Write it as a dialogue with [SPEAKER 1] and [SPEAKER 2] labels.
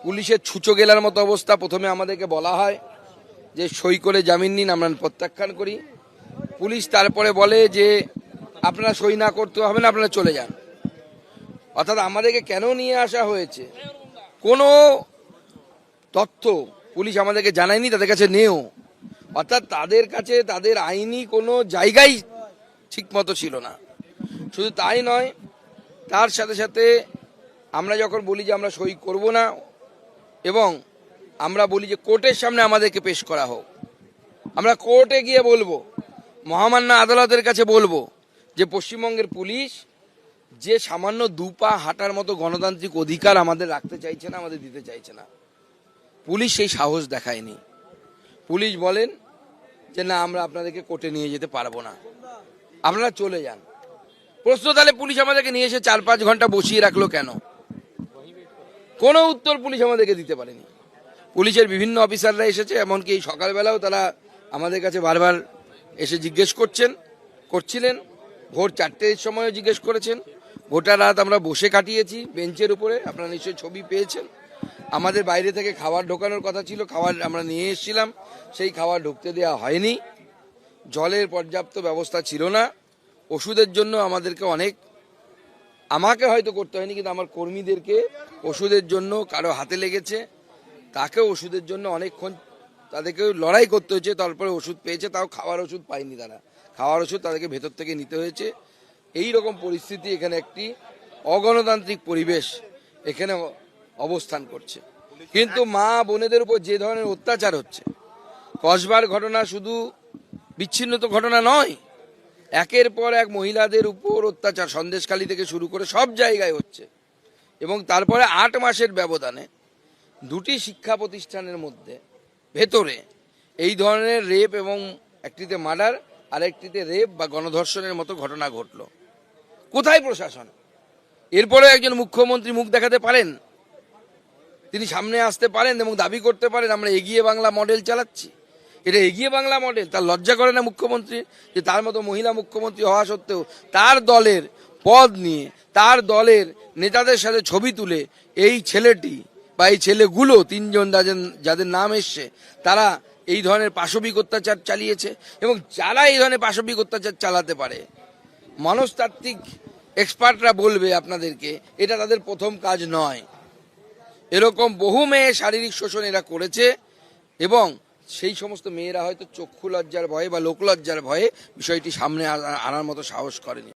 [SPEAKER 1] পুলিশের ছুঁচো গেলার মতো অবস্থা। প্রথমে আমাদেরকে বলা হয় যে সই করে জামিন নিন, আমরা প্রত্যাখ্যান করি। পুলিশ তারপরে বলে যে আপনারা সই না করতে হবে না, আপনারা চলে যান। অর্থাৎ আমাদেরকে কেন নিয়ে আসা হয়েছে কোনো তথ্য পুলিশ আমাদেরকে জানায়নি, তাদের কাছে নেও। অর্থাৎ তাদের কাছে তাদের আইনি কোনো জায়গাই ঠিক মতো ছিল না। শুধু তাই নয়, তার সাথে সাথে আমরা যখন বলি যে আমরা সই করব না এবং আমরা বলি যে কোর্টের সামনে আমাদেরকে পেশ করা হোক, আমরা কোর্টে গিয়ে বলবো, মহামান্য আদালতের কাছে বলবো যে পশ্চিমবঙ্গের পুলিশ যে সামান্য দুপা হাঁটার মতো গণতান্ত্রিক অধিকার আমাদের রাখতে চাইছে না, আমাদের দিতে চাইছে না, পুলিশ সেই সাহস দেখায়নি। পুলিশ বলেন যে না, আমরা আপনাদেরকে কোর্টে নিয়ে যেতে পারবো না, আপনারা চলে যান। প্রশ্ন, তাহলে পুলিশ আমাদেরকে নিয়ে এসে 4-5 ঘন্টা বসিয়ে রাখলো কেন? কোনো উত্তর পুলিশ আমাদেরকে দিতে পারেনি। পুলিশের বিভিন্ন অফিসাররা এসেছে, এমনকি এই সকালবেলাও তারা আমাদের কাছে বারবার এসে জিজ্ঞেস করছিলেন। ভোর 4টের সময়ও জিজ্ঞেস করেছেন। গোটা রাত আমরা বসে কাটিয়েছি বেঞ্চের উপরে, আপনারা নিশ্চয়ই ছবি পেয়েছেন। আমাদের বাইরে থেকে খাবার ঢোকানোর কথা ছিল, খাবার আমরা নিয়ে এসেছিলাম, সেই খাবার ঢুকতে দেওয়া হয়নি। জলের পর্যাপ্ত ব্যবস্থা ছিল না। ওষুধের জন্য আমাকে হয়তো করতে হয়নি, কিন্তু আমার কর্মীদেরকে ওষুধের জন্য কারো হাতে লেগেছে, তাকে ওষুধের জন্য অনেকক্ষণ তাদেরকে লড়াই করতে হয়েছে, তারপরে ওষুধ পেয়েছে। তাও খাওয়ার ওষুধ পায়নি তারা, খাওয়ার ওষুধ তাদেরকে ভেতর থেকে নিতে হয়েছে। এই রকম পরিস্থিতি, এখানে একটি অগণতান্ত্রিক পরিবেশ এখানে অবস্থান করছে। কিন্তু মা বোনেদের উপর যে ধরনের অত্যাচার হচ্ছে, কসবার ঘটনা শুধু বিচ্ছিন্ন তো ঘটনা নয়, একের পর এক মহিলাদের উপর অত্যাচার সন্দেশখালী থেকে শুরু করে সব জায়গায় হচ্ছে। এবং তারপরে 8 মাসের ব্যবধানে 2টি শিক্ষা প্রতিষ্ঠানের মধ্যে ভেতরে এই ধরনের রেপ, এবং একটিতে মার্ডার আর একটিতে রেপ বা গণধর্ষণের মতো ঘটনা ঘটলো। কোথায় প্রশাসন? এরপরে একজন মুখ্যমন্ত্রী মুখ দেখাতে পারেন, তিনি সামনে আসতে পারেন এবং দাবি করতে পারেন আমরা এগিয়ে বাংলা মডেল চালাচ্ছি। এটা এগিয়ে বাংলা মডেল? তার লজ্জা করে না মুখ্যমন্ত্রী যে তার মতো মহিলা মুখ্যমন্ত্রী হওয়া সত্ত্বেও তার দলের পদ নিয়ে, তার দলের নেতাদের সাথে ছবি তুলে এই ছেলেটি বা এই ছেলেগুলো 3 জন যাদের নাম এসছে, তারা এই ধরনের পাশবিক অত্যাচার চালিয়েছে। এবং যারা এই ধরনের পাশবিক অত্যাচার চালাতে পারে, মনস্তাত্ত্বিক এক্সপার্টরা বলবে আপনাদেরকে এটা তাদের প্রথম কাজ নয়। এরকম বহু মেয়ে শারীরিক শোষণ এরা করেছে, এবং সেই সমস্ত মেয়েরা হয়তো চক্ষু লজ্জার ভয়ে বা লোকলজ্জার ভয়ে বিষয়টি সামনে আনার মতো সাহস করেনি।